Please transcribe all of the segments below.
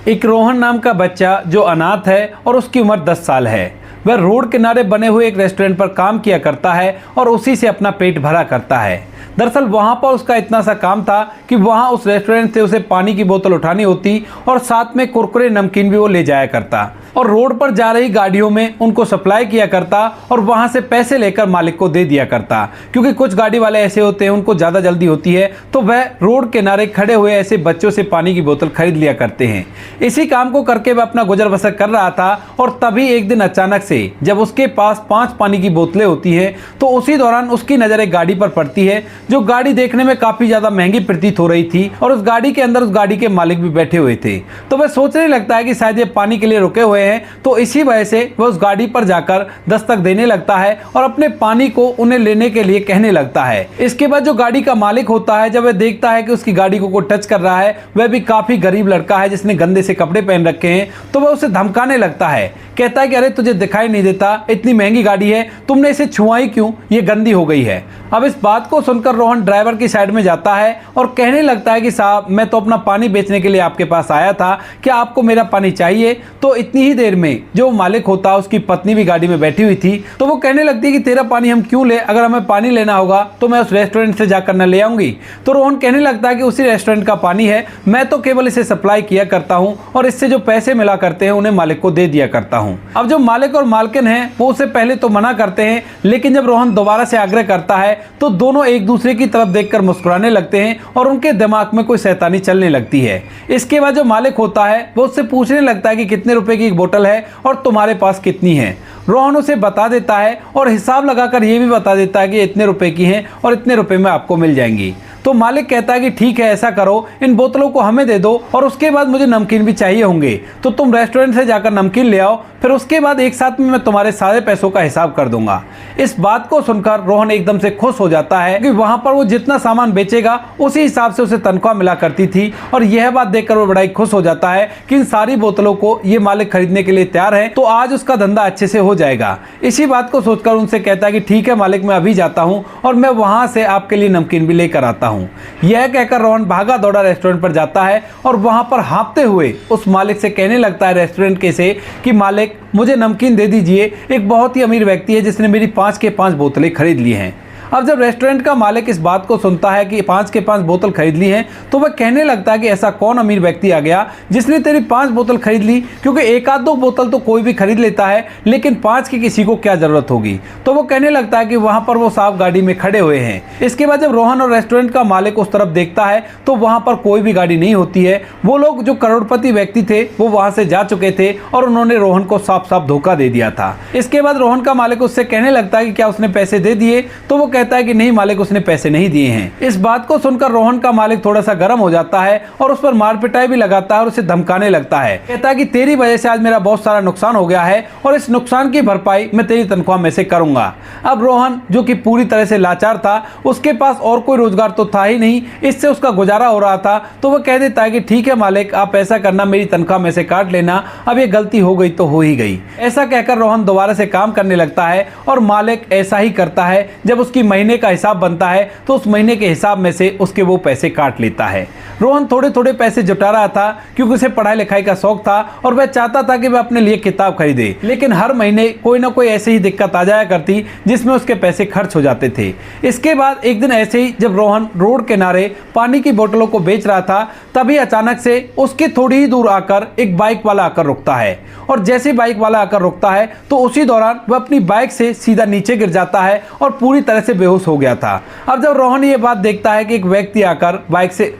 एक रोहन नाम का बच्चा जो अनाथ है और उसकी उम्र 10 साल है। वह रोड किनारे बने हुए एक रेस्टोरेंट पर काम किया करता है और उसी से अपना पेट भरा करता है। दरअसल वहां पर उसका इतना सा काम था कि वहां उस रेस्टोरेंट से उसे पानी की बोतल उठानी होती और साथ में कुरकुरे नमकीन भी वो ले जाया करता और रोड पर जा रही गाड़ियों में उनको सप्लाई किया करता और वहां से पैसे लेकर मालिक को दे दिया करता, क्योंकि कुछ गाड़ी वाले ऐसे होते हैं उनको ज़्यादा जल्दी होती है तो वह रोड किनारे खड़े हुए ऐसे बच्चों से पानी की बोतल खरीद लिया करते हैं। इसी काम को करके वह अपना गुजर बसर कर रहा था और तभी एक दिन अचानक से जब उसके पास 5 पानी की बोतलें होती हैं तो उसी दौरान उसकी नज़र एक गाड़ी पर पड़ती है, जो गाड़ी देखने में काफ़ी ज़्यादा महंगी प्रतीत हो रही थी और उस गाड़ी के अंदर उस गाड़ी के मालिक भी बैठे हुए थे। तो वह सोचने लगता है कि शायद ये पानी के लिए रुके हुए हैं, तो इसी वजह से वह उस गाड़ी पर जाकर दस्तक देने लगता है और अपने पानी को उन्हें लेने के लिए कहने लगता है। इसके बाद जो गाड़ी का मालिक होता है, जब वह देखता है कि उसकी गाड़ी को कोई टच कर रहा है, वह भी काफी गरीब लड़का है जिसने गंदे से कपड़े पहन रखे हैं, तो वह उसे धमकाने लगता है। कहता है कि अरे तुझे दिखाई नहीं देता, इतनी महंगी गाड़ी है, तुमने इसे छुआई क्यों, ये गंदी हो गई है। अब इस बात को सुनकर रोहन ड्राइवर की साइड में जाता है और कहने लगता है कि साहब मैं तो अपना पानी बेचने के लिए आपके पास आया था, क्या आपको मेरा पानी चाहिए। तो इतनी ही देर में जो मालिक होता है उसकी पत्नी भी गाड़ी में बैठी हुई थी, तो वो कहने लगती है कि तेरा पानी हम क्यों ले, अगर हमें पानी लेना होगा तो मैं उस रेस्टोरेंट से जाकर न ले आऊंगी। तो रोहन कहने लगता है कि उसी रेस्टोरेंट का पानी है, मैं तो केवल इसे सप्लाई किया करता हूं और इससे जो पैसे मिला करते हैं उन्हें मालिक को दे दिया करता हूं। अब जो मालिक और मालकिन है वो उसे पहले तो मना करते हैं, लेकिन जब रोहन दोबारा से आग्रह करता है तो दोनों एक दूसरे की तरफ देखकर मुस्कुराने लगते हैं और उनके दिमाग में कोई शैतानी चलने लगती है। इसके बाद जो मालिक होता है वो उससे पूछने लगता है कि कितने रुपए की एक बोतल है और तुम्हारे पास कितनी है। रोहन उसे बता देता है और हिसाब लगाकर ये भी बता देता है कि इतने रुपए की हैं और इतने रुपए में आपको मिल जाएंगी। तो मालिक कहता है कि ठीक है, ऐसा करो, इन बोतलों को हमें दे दो और उसके बाद मुझे नमकीन भी चाहिए होंगे, तो तुम रेस्टोरेंट से जाकर नमकीन ले आओ, फिर उसके बाद एक साथ में मैं तुम्हारे सारे पैसों का हिसाब कर दूंगा। इस बात को सुनकर रोहन एकदम से खुश हो जाता है कि वहां पर वो जितना सामान बेचेगा उसी हिसाब से उसे तनख्वाह मिला करती थी, और यह बात देखकर वो बड़ा ही खुश हो जाता है कि इन सारी बोतलों को ये मालिक खरीदने के लिए तैयार है, तो आज उसका धंधा अच्छे से हो जाएगा। इसी बात को सोचकर उनसे कहता है कि ठीक है मालिक, मैं अभी जाता हूँ और मैं वहां से आपके लिए नमकीन भी लेकर आता हूँ। यह कहकर रोहन भागा दौड़ा रेस्टोरेंट पर जाता है और वहां पर हाँफते हुए उस मालिक से कहने लगता है रेस्टोरेंट के से कि मालिक मुझे नमकीन दे दीजिए, एक बहुत ही अमीर व्यक्ति है जिसने मेरी 5 के 5 बोतलें खरीद ली हैं। अब जब रेस्टोरेंट का मालिक इस बात को सुनता है कि 5 के 5 बोतल खरीद ली हैं, तो वह कहने लगता है कि ऐसा कौन अमीर व्यक्ति आ गया जिसने तेरी 5 बोतल खरीद ली, क्योंकि एक आध दो बोतल तो कोई भी खरीद लेता है, लेकिन 5 की किसी को क्या जरूरत होगी। तो वो कहने लगता है कि वहां पर वो साहब गाड़ी में खड़े हुए हैं। इसके बाद जब रोहन और रेस्टोरेंट का मालिक उस तरफ देखता है तो वहां पर कोई भी गाड़ी नहीं होती है। वो लोग जो करोड़पति व्यक्ति थे वो वहां से जा चुके थे और उन्होंने रोहन को साफ साफ धोखा दे दिया था। इसके बाद रोहन का मालिक उससे कहने लगता है कि क्या उसने पैसे दे दिए, तो वो कहता है कि नहीं मालिक, उसने पैसे नहीं दिए हैं। इस बात को सुनकर रोहन का मालिक थोड़ा सा गर्म हो जाता है और उस पर मार पिटाई भी लगाता है और उसे धमकाने लगता है। कहता है कि तेरी वजह से आज मेरा बहुत सारा नुकसान हो गया है और इस नुकसान की भरपाई मैं तेरी तनख्वाह में से करूंगा। अब रोहन जो कि पूरी तरह से लाचार था, उसके पास और कोई रोजगार तो था ही नहीं, इससे उसका गुजारा हो रहा था, तो वह कह देता है कि ठीक है मालिक, आप ऐसा करना, मेरी तनख्वाह में से काट लेना, अब ये गलती हो गई तो हो ही गई। ऐसा कहकर रोहन दोबारा से काम करने लगता है और मालिक ऐसा ही करता है। जब उसकी महीने का हिसाब बनता है तो उस महीने के हिसाब में से उसके वो पैसे काट लेता है। रोहन थोड़े थोड़े पैसे जुटा रहा था क्योंकि उसे पढ़ाई लिखाई का शौक था और वह चाहता था कि वह अपने लिए किताब खरीदे, लेकिन हर महीने कोई ना कोई ऐसी ही दिक्कत आ जाया करती जिसमें उसके पैसे खर्च हो जाते थे। इसके बाद एक दिन ऐसे ही जब रोहन रोड किनारे पानी की बोतलों को बेच रहा था, तभी अचानक से उसके थोड़ी ही दूर आकर एक बाइक वाला आकर रुकता है और जैसे बाइक वाला आकर रुकता है तो उसी दौरान वह अपनी बाइक से सीधा नीचे गिर जाता है और पूरी तरह से बेहोश हो गया था। अब जब रोहन ये बात देखता है कि एक व्यक्ति आकर बाइक से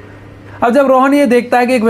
अब जब रोहन ये देखता है कि एक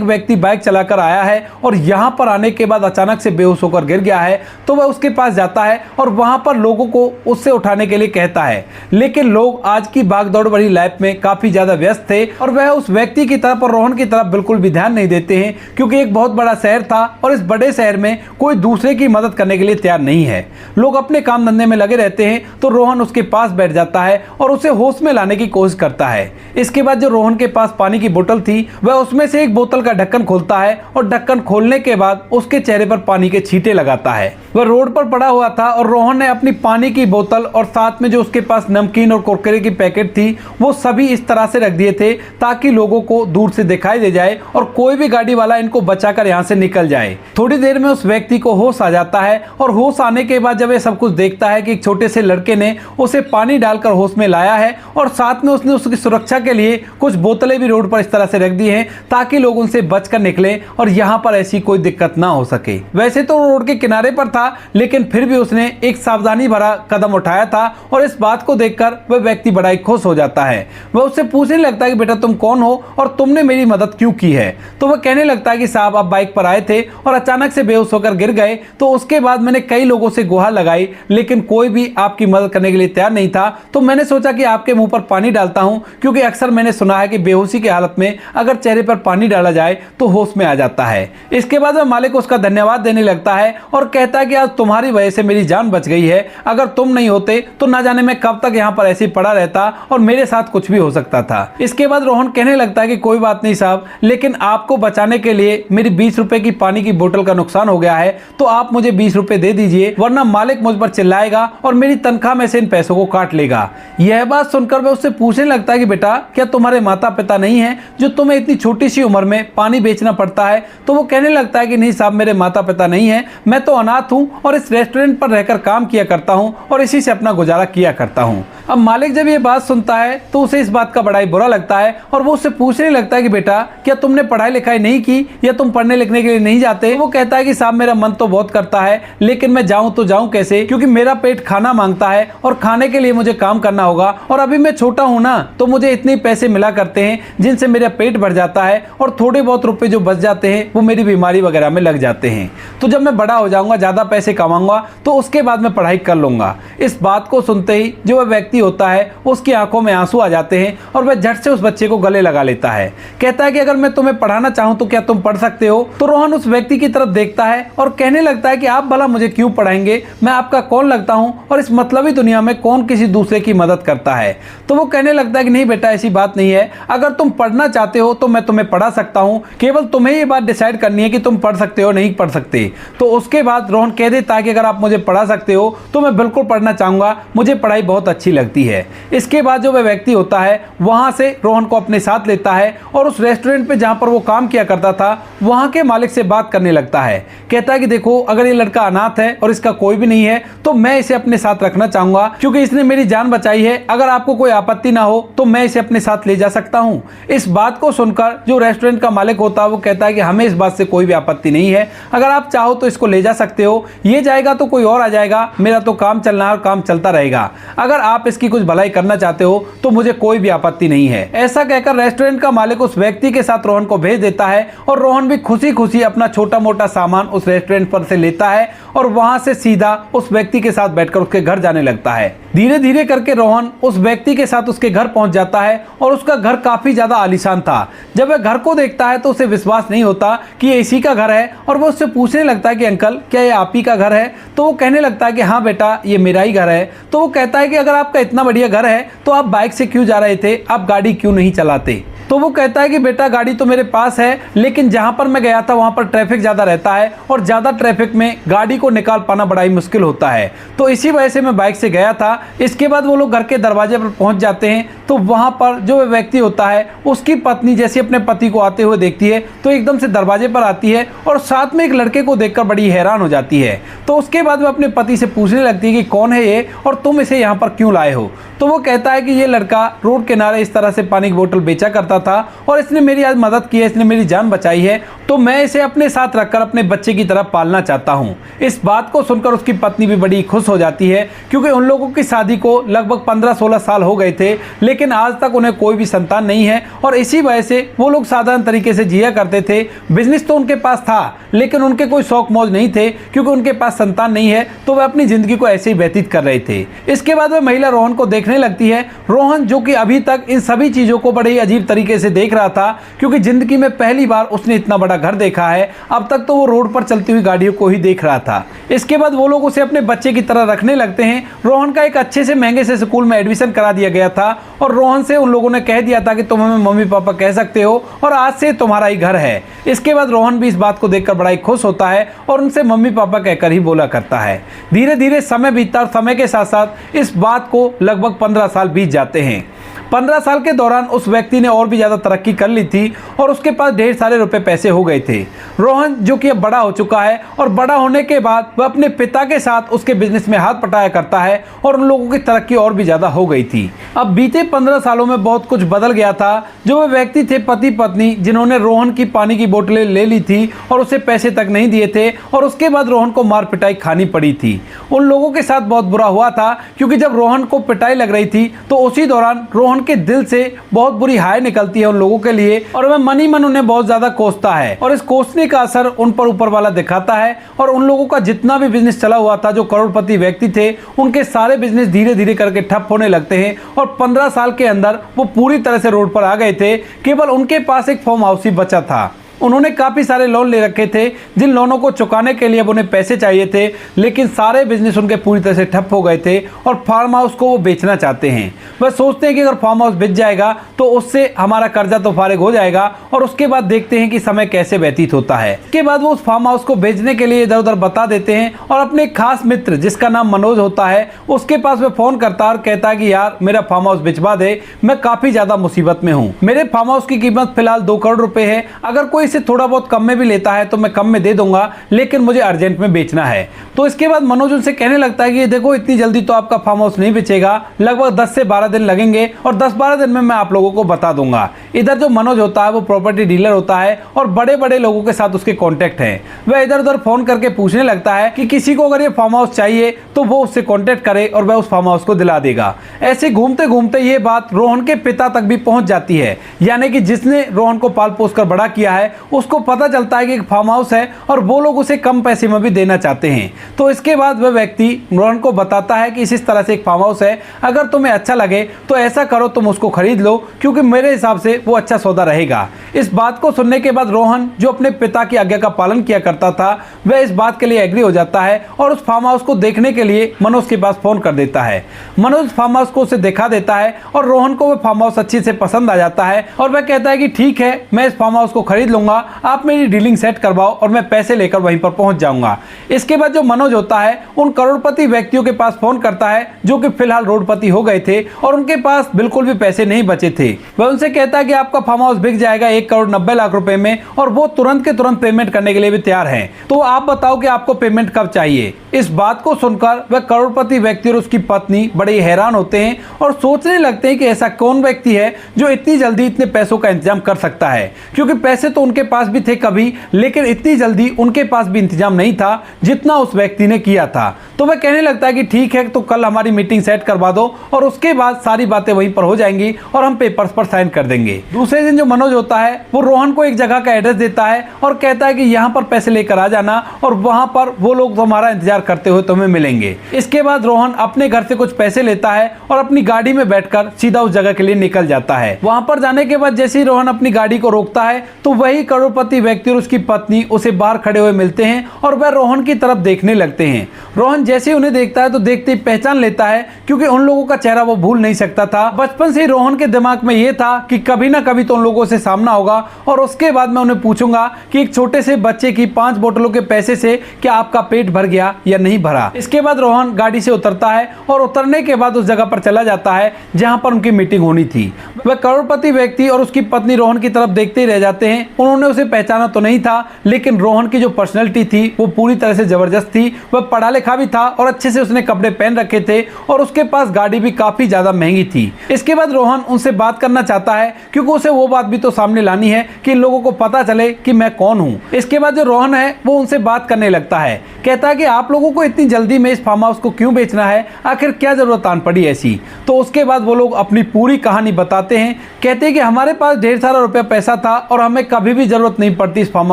व्यक्ति बाइक चलाकर आया है और यहाँ पर आने के बाद अचानक से बेहोश होकर गिर गया है, तो वह उसके पास जाता है और वहाँ पर लोगों को उससे उठाने के लिए कहता है, लेकिन लोग आज की भागदौड़ भरी लाइफ में काफ़ी ज़्यादा व्यस्त थे और वह उस व्यक्ति की तरफ और रोहन की तरफ बिल्कुल भी ध्यान नहीं देते हैं, क्योंकि एक बहुत बड़ा शहर था और इस बड़े शहर में कोई दूसरे की मदद करने के लिए तैयार नहीं है। लोग अपने काम धंधे में लगे रहते हैं। तो रोहन उसके पास बैठ जाता है और उसे होश में लाने की कोशिश करता है। इसके बाद जो रोहन के पास पानी की बोतल बोतल थी वह उसमें से एक बोतल का ढक्कन खोलता है और ढक्कन खोलने के बाद उसके चेहरे पर पानी के छींटे लगाता है। वह रोड पर पड़ा हुआ था और रोहन ने अपनी पानी की बोतल और साथ में जो उसके पास नमकीन और कुरकुरे की पैकेट थी वो सभी इस तरह से रख दिए थे ताकि लोगों को दूर से दिखाई दे जाए और कोई भी गाड़ी वाला इनको बचाकर यहाँ से निकल जाए। थोड़ी देर में उस व्यक्ति को होश आ जाता है और होश आने के बाद जब ये सब कुछ देखता है कि एक छोटे से लड़के ने उसे पानी डालकर होश में लाया है और साथ में उसने उसकी सुरक्षा के लिए कुछ बोतलें भी रोड पर इस तरह से रख दी हैं ताकि लोग उनसे बचकर निकले और यहाँ पर ऐसी कोई दिक्कत ना हो सके। वैसे तो रोड के किनारे पर था लेकिन फिर भी उसने एक सावधानी भरा कदम उठाया था और इस बात को देखकर वह व्यक्ति बड़ा ही खुश हो जाता है। वह उससे पूछने लगता है कि बेटा तुम कौन हो और तुमने मेरी मदद क्यों की है। तो वह कहने लगता है कि साहब आप बाइक पर आए थे और अचानक से बेहोश होकर गिर गए, तो उसके बाद मैंने कई लोगों से गुहार लगाई लेकिन कोई भी आपकी मदद करने के लिए तैयार नहीं था, तो मैंने सोचा कि आपके मुंह पर पानी डालता हूं क्योंकि अक्सर मैंने सुना है कि बेहोशी की हालत में अगर चेहरे पर पानी डाला जाए तो होश में आ जाता है। इसके बाद वह मालिक उसका धन्यवाद देने लगता है और कहता है कि आज तुम्हारी वजह से मेरी जान बच गई है, अगर तुम नहीं होते तो ना जाने मैं कब तक यहाँ पर ऐसे ही पड़ा रहता और मेरे साथ कुछ भी हो सकता था। इसके बाद रोहन कहने लगता है कि कोई बात नहीं साहब, लेकिन आपको बचाने के लिए मेरी 20 रुपए की पानी की बोतल का नुकसान हो गया है तो आप मुझे 20 रुपए दे दीजिए वरना मालिक मुझ पर चिल्लाएगा और मेरी तनख्वाह में से इन पैसों को काट लेगा। यह बात सुनकर वह उससे पूछने लगता है कि बेटा क्या तुम्हारे माता पिता नहीं है जो तुम्हें इतनी छोटी सी उम्र में पानी बेचना पड़ता है। तो वो कहने लगता है कि नहीं साहब मेरे माता पिता नहीं है, मैं तो अनाथ हूँ और इस रेस्टोरेंट पर रहकर काम किया करता हूँ और इसी से अपना गुजारा किया करता हूँ। अब मालिक जब ये बात सुनता है तो उसे इस बात का बड़ा ही बुरा लगता है और वो उससे पूछने लगता है कि बेटा क्या तुमने पढ़ाई लिखाई नहीं की या तुम पढ़ने लिखने के लिए नहीं जाते। वो कहता है कि साहब मेरा मन तो बहुत करता है लेकिन मैं जाऊं तो जाऊं कैसे, क्योंकि मेरा पेट खाना मांगता है और खाने के लिए मुझे काम करना होगा और अभी मैं छोटा हूं ना तो मुझे इतने पैसे मिला करते हैं जिनसे मेरा पेट भर जाता है और थोड़े बहुत रुपए जो बच जाते हैं वो मेरी बीमारी वगैरह में लग जाते हैं। तो जब मैं बड़ा हो जाऊंगा ज्यादा पैसे कमाऊंगा तो उसके बाद मैं पढ़ाई कर लूंगा। इस बात को सुनते ही जो वह व्यक्ति होता है उसकी आंखों में आंसू आ जाते हैं और वह झट से उस बच्चे को गले लगा लेता है। कहता है कि अगर मैं तुम्हें पढ़ाना चाहूं तो क्या तुम पढ़ सकते हो। तो रोहन उस व्यक्ति की तरफ देखता है और कहने लगता है कि आप भला मुझे क्यों पढ़ाएंगे, मैं आपका कौन लगता हूं और इस मतलबी दुनिया में कौन किसी दूसरे की मदद करता है। तो वो कहने लगता है कि नहीं बेटा ऐसी बात नहीं है, अगर तुम पढ़ना चाहते हो तो मैं तुम्हें पढ़ा सकता हूं, केवल तुम्हें ये बात डिसाइड करनी है कि तुम पढ़ सकते हो नहीं पढ़ सकते। तो उसके बाद रोहन कह देता है कि अगर आप मुझे पढ़ा सकते हो तो मैं बिल्कुल पढ़ना चाहूंगा, मुझे पढ़ाई बहुत अच्छी लगती है। इसके बाद जो वह व्यक्ति होता है वहां से रोहन को अपने साथ लेता है और उस रेस्टोरेंट पे जहां पर वो काम किया करता था वहां के मालिक से बात करने लगता है। कहता है कि देखो अगर ये लड़का अनाथ है और इसका कोई भी नहीं है तो मैं इसे अपने साथ रखना चाहूंगा क्योंकि इसने मेरी जान बचाई है, अगर आपको कोई आपत्ति ना हो तो मैं इसे अपने साथ ले जा सकता हूं। इस बात को सुनकर जो रेस्टोरेंट का मालिक होता है वो कहता है कि हमें इस बात से कोई भी आपत्ति नहीं है, अगर आप चाहो तो इसको ले जा सकते हो, ये जाएगा तो कोई और आ जाएगा, मेरा तो काम चलना है और काम चलता रहेगा, अगर आप इसकी कुछ भलाई करना चाहते हो तो मुझे कोई भी आपत्ति नहीं है। ऐसा कहकर रेस्टोरेंट का मालिक उस व्यक्ति के साथ रोहन को भेज देता है और रोहन भी खुशी खुशी अपना छोटा मोटा सामान उस रेस्टोरेंट पर से लेता है और वहां से सीधा उस व्यक्ति के साथ बैठकर उसके घर जाने लगता है। धीरे धीरे करके रोहन उस व्यक्ति के साथ उसके घर पहुंच जाता है और उसका घर काफी ज्यादा आलीशान था। जब वह घर को देखता है तो उसे विश्वास नहीं होता कि ये इसी का घर है और वो उससे पूछने लगता है कि अंकल क्या ये आप ही का घर है। तो वो कहने लगता है कि हाँ बेटा ये मेरा ही घर है। तो वो कहता है कि अगर आपका इतना बढ़िया घर है तो आप बाइक से क्यों जा रहे थे, आप गाड़ी क्यों नहीं चलाते। तो वो कहता है कि बेटा गाड़ी तो मेरे पास है लेकिन जहां पर मैं गया था वहां पर ट्रैफिक ज़्यादा रहता है और ज़्यादा ट्रैफिक में गाड़ी को निकाल पाना बड़ा ही मुश्किल होता है, तो इसी वजह से मैं बाइक से गया था। इसके बाद वो लोग घर के दरवाजे पर पहुंच जाते हैं तो वहां पर जो व्यक्ति होता है उसकी पत्नी जैसे अपने पति को आते हुए देखती है तो एकदम से दरवाजे पर आती है और साथ में एक लड़के को देखकर बड़ी हैरान हो जाती है। तो उसके बाद वो अपने पति से पूछने लगती है कि कौन है ये और तुम इसे यहाँ पर क्यों लाए हो। तो वो कहता है कि ये लड़का रोड किनारे इस तरह से पानी की बोतल बेचा करता था और इसने मेरी आज मदद की है, इसने मेरी जान बचाई है, तो मैं इसे अपने साथ रखकर अपने बच्चे की तरह पालना चाहता हूँ। इस बात को सुनकर उसकी पत्नी भी बड़ी खुश हो जाती है क्योंकि उन लोगों की शादी को लगभग 15-16 साल हो गए थे लेकिन आज तक उन्हें कोई भी संतान नहीं है और इसी वजह से वो लोग साधारण तरीके से जिया करते थे। बिजनेस तो उनके पास था लेकिन उनके कोई शौक मौज नहीं थे क्योंकि उनके पास संतान नहीं है, तो वह अपनी जिंदगी को ऐसे ही व्यतीत कर रहे थे। इसके बाद वह महिला रोहन को देखने लगती है। रोहन जो कि अभी तक इन सभी चीज़ों को बड़े ही अजीब तरीके तरीके से देख रहा था, क्योंकि जिंदगी में पहली बार उसने इतना बड़ा घर देखा है। अब तक तो वो रोड पर चलती हुई गाड़ियों को ही देख रहा था। इसके बाद वो लोग उसे अपने बच्चे की तरह रखने लगते हैं। रोहन का एक अच्छे से महंगे से स्कूल में एडमिशन करा दिया गया था और रोहन से उन लोगों ने कह दिया था कि तुम हमें मम्मी पापा कह सकते हो और आज से तुम्हारा ही घर है। इसके बाद रोहन भी इस बात को देखकर बड़ा ही खुश होता है और उनसे मम्मी पापा कहकर ही बोला करता है। धीरे धीरे समय बीतता और समय के साथ साथ इस बात को लगभग 15 साल बीत जाते हैं। 15 साल के दौरान उस व्यक्ति ने और भी ज़्यादा तरक्की कर ली थी और उसके पास ढेर सारे रुपए पैसे हो गए थे। रोहन जो कि अब बड़ा हो चुका है और बड़ा होने के बाद वह अपने पिता के साथ उसके बिजनेस में हाथ पटाया करता है और उन लोगों की तरक्की और भी ज़्यादा हो गई थी। अब बीते 15 सालों में बहुत कुछ बदल गया था। जो वे व्यक्ति थे पति पत्नी जिन्होंने रोहन की पानी की बोतलें ले ली थी और उसे पैसे तक नहीं दिए थे और उसके बाद रोहन को मार पिटाई खानी पड़ी थी, उन लोगों के साथ बहुत बुरा हुआ था, क्योंकि जब रोहन को पिटाई लग रही थी तो उसी दौरान रोहन के दिल से बहुत बुरी हाय निकलती है उन लोगों के लिए और वह मन ही मन उन्हें बहुत ज्यादा कोसता है और इस कोसने का असर उन पर ऊपर वाला दिखाता है और उन लोगों का जितना भी बिजनेस चला हुआ था, जो करोड़पति व्यक्ति थे, उनके सारे बिजनेस धीरे धीरे करके ठप होने लगते हैं और 15 साल के अंदर वो पूरी तरह से रोड पर आ गए थे। केवल उनके पास एक फार्म हाउस ही बचा था। उन्होंने काफ़ी सारे लोन ले रखे थे, जिन लोनों को चुकाने के लिए अब उन्हें पैसे चाहिए थे, लेकिन सारे बिजनेस उनके पूरी तरह से ठप हो गए थे और फार्म हाउस को वो बेचना चाहते हैं। वह सोचते हैं कि अगर फार्म हाउस बिक जाएगा तो उससे हमारा कर्जा तो फारिग हो जाएगा और उसके बाद देखते हैं कि समय कैसे व्यतीत होता है। इसके बाद वो उस फार्म हाउस को बेचने के लिए इधर उधर बता देते हैं और अपने खास मित्र जिसका नाम मनोज होता है उसके पास वह फ़ोन करता है और कहता है कि यार मेरा फार्म हाउस भिजवा दे, मैं काफ़ी ज़्यादा मुसीबत में हूँ। मेरे फार्म हाउस की कीमत फिलहाल 2 करोड़ रुपए है, अगर कोई इसे थोड़ा बहुत कम में भी लेता है तो मैं कम में दे दूंगा, लेकिन मुझे अर्जेंट में बेचना है। तो इसके बाद मनोज उनसे कहने लगता है कि देखो इतनी जल्दी तो आपका फार्म हाउस नहीं बेचेगा, लगभग 10 से 12 दिन लगेंगे और 10-12 दिन में मैं आप लोगों को बता दूंगा। इधर जो मनोज होता है वो प्रॉपर्टी डीलर होता है और बड़े बड़े लोगों के साथ उसके कॉन्टैक्ट है। वह इधर उधर फोन करके पूछने लगता है कि किसी को अगर ये फार्म हाउस चाहिए तो वो उससे कॉन्टैक्ट करे और वह उस फार्म हाउस को दिला देगा। ऐसे घूमते घूमते ये बात रोहन के पिता तक भी पहुंच जाती है, यानी कि जिसने रोहन को पाल पोस कर बड़ा किया है उसको पता चलता है कि एक फार्म हाउस है और वो लोग उसे कम पैसे में भी देना चाहते हैं। तो इसके बाद वह व्यक्ति रोहन को बताता है कि इस तरह से एक फार्म हाउस है, अगर तुम्हें अच्छा लगे तो ऐसा करो तुम उसको खरीद लो, क्योंकि मेरे हिसाब से वो अच्छा सौदा रहेगा। इस बात को सुनने के बाद रोहन जो अपने पिता की आज्ञा का पालन किया करता था वह इस बात के लिए एग्री हो जाता है और उस फार्म हाउस को देखने के लिए मनोज के पास फोन कर देता है। मनोज फार्म हाउस को उसे दिखा देता है और रोहन को वह फार्म हाउस अच्छे से पसंद आ जाता है और वह कहता है कि ठीक है मैं इस फार्म हाउस को खरीद लूंगा, आप मेरी डीलिंग सेट करवाओ और मैं पैसे लेकर वहीं पर पहुंच जाऊंगा। इसके बाद जो मनोज होता है उन करोड़पति व्यक्तियों के पास फोन करता है जो कि फिलहाल रोडपति हो गए थे और उनके पास बिल्कुल भी पैसे नहीं बचे थे। वह उनसे कहता है कि आपका फार्म हाउस बिक जाएगा 1 करोड़ 90 लाख रुपए में और वो तुरंत के तुरंत पेमेंट करने के लिए भी तैयार हैं। तो आप बताओ कि आपको पेमेंट कब चाहिए। इस बात को सुनकर वह करोड़पति व्यक्ति और उसकी पत्नी बड़े हैरान होते हैं और सोचने लगते हैं कि ऐसा कौन व्यक्ति है जो इतनी जल्दी इतने पैसों का इंतजाम कर सकता है, क्योंकि पैसे तो उनके पास भी थे कभी, लेकिन इतनी जल्दी उनके पास भी इंतजाम नहीं था जितना उस व्यक्ति ने किया था। तो वह कहने लगता है कि ठीक है तो कल हमारी मीटिंग सेट करवा दो और उसके बाद सारी बातें वहीं पर हो जाएंगी और हम पेपर्स पर साइन कर देंगे। दूसरे दिन जो मनोज होता है वो रोहन को एक जगह का एड्रेस देता है और कहता है कि यहाँ पर पैसे लेकर आ जाना और वहां पर वो लोग तुम्हारा इंतजार करते हुए तुम्हें मिलेंगे। इसके बाद रोहन अपने घर से कुछ पैसे लेता है और अपनी गाड़ी में बैठकर सीधा उस जगह के लिए निकल जाता है। वहां पर जाने के बाद जैसे ही रोहन अपनी गाड़ी को रोकता है तो वही करोड़पति व्यक्ति और उसकी पत्नी उसे बाहर खड़े हुए मिलते हैं और वह रोहन की तरफ देखने लगते हैं। रोहन जैसे ही उन्हें देखता है तो देखते ही पहचान लेता है, क्योंकि उन लोगों का चेहरा वो भूल नहीं सकता था। बचपन से ही रोहन के दिमाग में ये था कि कभी ना कभी तो उन लोगों से सामना होगा और उसके बाद मैं उन्हें पूछूंगा कि एक छोटे से बच्चे की 5 बोतलों के पैसे से क्या आपका पेट भर गया या नहीं भरा। इसके बाद रोहन गाड़ी से उतरता है और उतरने के बाद उस जगह पर चला जाता है जहां पर उनकी मीटिंग होनी थी। वह करोड़पति व्यक्ति और उसकी पत्नी रोहन की तरफ देखते ही रह जाते हैं। उन्होंने उसे पहचाना तो नहीं था, लेकिन रोहन की जो पर्सनैलिटी थी वो पूरी तरह से जबरदस्त थी। वह पढ़ा लिखा भी था और अच्छे से उसने कपड़े पहन रखे थे और उसके पास गाड़ी भी काफी ज्यादा महंगी थी। इसके बाद रोहन उनसे बात करना चाहता है, क्योंकि उसे वो बात भी तो सामने लानी है कि इन लोगों को पता चले कि मैं कौन हूँ। इसके बाद जो रोहन है वो उनसे बात करने लगता है, कहता है कि आप लोगों को इतनी जल्दी में इस फार्म हाउस को क्यों बेचना है, आखिर क्या जरूरत आन पड़ी ऐसी। तो उसके बाद वो लोग अपनी पूरी कहानी बताते हैं। कहते हैं कि हमारे पास ढेर सारा रुपया पैसा था और हमें कभी भी जरूरत नहीं पड़ती इस फार्म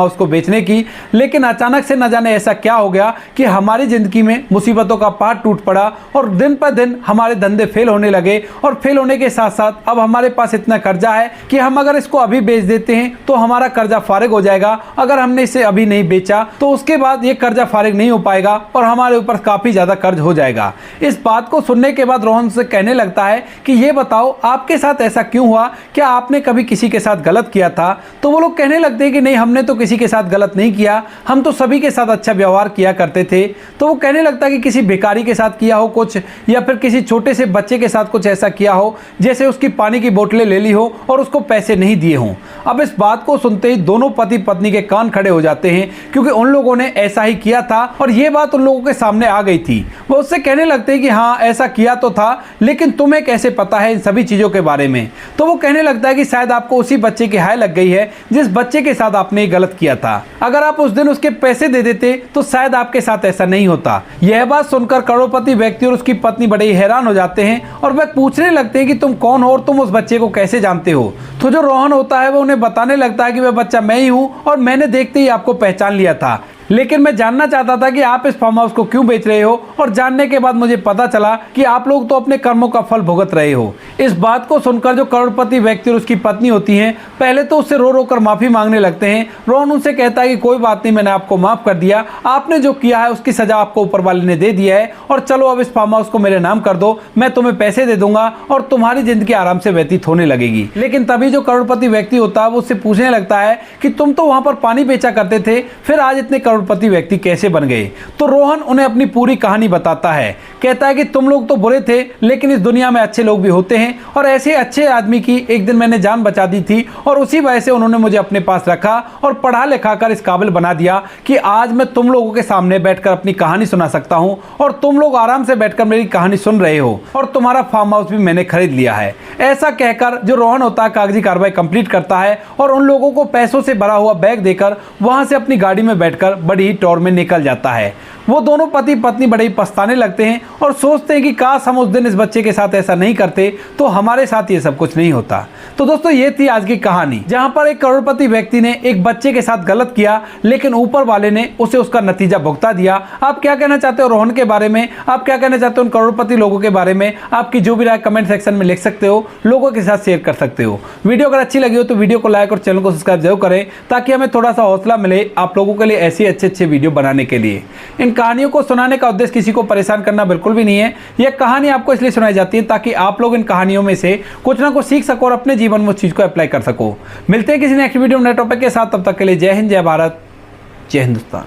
हाउस को बेचने की, लेकिन अचानक से न जाने ऐसा क्या हो गया कि हमारी जिंदगी में मुसीबतों का पहाड़ टूट पड़ा और दिन पर दिन हमारे धंधे फेल होने लगे। और फेल होने के साथ साथ अब हमारे पास इतना कर्जा है कि हम अगर इसको अभी बेच देते हैं तो हमारा कर्जा फारिग हो जाएगा। अगर हमने इसे अभी नहीं बेचा तो उसके बाद ये कर्जा फारिग नहीं हो पाएगा और हमारे ऊपर काफी ज्यादा कर्ज हो जाएगा। इस बात को सुनने के बाद रोहन से कहने लगता है कि ये बताओ आपके साथ ऐसा क्यों हुआ, क्या आपने कभी किसी के साथ गलत किया था? तो वो लोग कहने लगते हैं कि नहीं, हमने तो किसी के साथ गलत नहीं किया, हम तो सभी के साथ अच्छा व्यवहार किया करते थे। तो वो कहने लगता है कि किसी भिखारी के साथ किया हो कुछ, या फिर किसी छोटे से बच्चे के साथ कुछ ऐसा किया हो जैसे उसकी पानी की बोतलें ले ली हो और उसको पैसे नहीं दिए हों। अब इस बात को सुनते ही दोनों पति पत्नी के कान खड़े हो जाते हैं, क्योंकि उन लोगों ने ऐसा ही किया था और ये बात उन लोगों के सामने आ गई थी। वो उससे कहने लगते हैं कि हाँ ऐसा किया तो था, लेकिन तुम्हें कैसे पता है इन सभी चीजों के बारे में? तो वो कहने लगता है कि शायद आपको उसी बच्चे की हाय लग गई है जिस बच्चे के साथ आपने गलत किया था। अगर आप उस दिन उसके पैसे दे देते तो शायद आपके साथ ऐसा नहीं होता। यह बात सुनकर करोड़पति व्यक्ति और उसकी पत्नी बड़े ही हैरान हो जाते हैं और वह पूछने लगते हैं कि तुम कौन हो और तुम उस बच्चे को कैसे जानते हो? तो जो रोहन होता है वो उन्हें बताने लगता है कि वह बच्चा मैं ही हूं और मैंने देखते ही आपको पहचान लिया था, लेकिन मैं जानना चाहता था कि आप इस फार्म हाउस को क्यों बेच रहे हो, और जानने के बाद मुझे पता चला कि आप लोग तो अपने कर्मों का फल भुगत रहे हो। इस बात को सुनकर जो करोड़पति व्यक्ति और उसकी पत्नी होती हैं पहले तो उससे रो रो कर माफी मांगने लगते हैं। रोहन उनसे कहता है कि कोई बात नहीं, मैंने आपको माफ कर दिया, आपने जो किया है उसकी सजा आपको ऊपर वाले ने दे दिया है, और चलो अब इस फार्म हाउस को मेरे नाम कर दो, मैं तुम्हें पैसे दे दूंगा और तुम्हारी जिंदगी आराम से व्यतीत होने लगेगी। लेकिन तभी जो करोड़पति व्यक्ति होता है वो उससे पूछने लगता है कि तुम तो वहां पर पानी बेचा करते थे, फिर आज इतने करोड़पति व्यक्ति कैसे बन गए? तो रोहन उन्हें अपनी पूरी कहानी बताता है, कहता है कि तुम लोग तो बुरे थे, लेकिन इस दुनिया में अच्छे लोग भी होते हैं, और ऐसे अच्छे आदमी की एक दिन मैंने जान बचा दी थी और उसी वजह से उन्होंने मुझे अपने पास रखा और पढ़ा लिखा कर इस काबिल बना दिया कि आज मैं तुम लोगों के सामने बैठकर अपनी कहानी सुना सकता हूं और तुम लोग आराम से बैठकर मेरी कहानी सुन रहे हो, और तुम्हारा फार्म हाउस भी मैंने खरीद लिया है। ऐसा कहकर जो रोहन होता है कागजी कार्रवाई कंप्लीट करता है और उन लोगों को पैसों से भरा हुआ बैग देकर वहां से अपनी गाड़ी में बैठकर बड़ी ही टौर में निकल जाता है। वो दोनों पति पत्नी बड़े ही पछताने लगते हैं और सोचते हैं कि काश हम उस दिन इस बच्चे के साथ ऐसा नहीं करते तो हमारे साथ ये सब कुछ नहीं होता। तो दोस्तों ये थी आज की कहानी, जहां पर एक करोड़पति व्यक्ति ने एक बच्चे के साथ गलत किया, लेकिन ऊपर वाले ने उसे उसका नतीजा भुगता दिया। आप क्या कहना चाहते हो रोहन के बारे में? आप क्या कहना चाहते हो उन करोड़पति लोगों के बारे में? आपकी जो भी राय कमेंट सेक्शन में लिख सकते हो, लोगों के साथ शेयर कर सकते हो। वीडियो अगर अच्छी लगी हो तो वीडियो को लाइक और चैनल को सब्सक्राइब जरूर करें, ताकि हमें थोड़ा सा हौसला मिले आप लोगों के लिए ऐसे अच्छे वीडियो बनाने के लिए। इन कहानियों को सुनाने का उद्देश्य किसी को परेशान करना बिल्कुल भी नहीं है। यह कहानी आपको इसलिए सुनाई जाती है ताकि आप लोग इन कहानियों में से कुछ ना कुछ सीख सको और अपने जीवन में उस चीज को अप्लाई कर सको। मिलते हैं किसी नेक्स्ट वीडियो में नए टॉपिक के साथ, तब तक के लिए जय हिंद, जय भारत, जय हिंदुस्तान।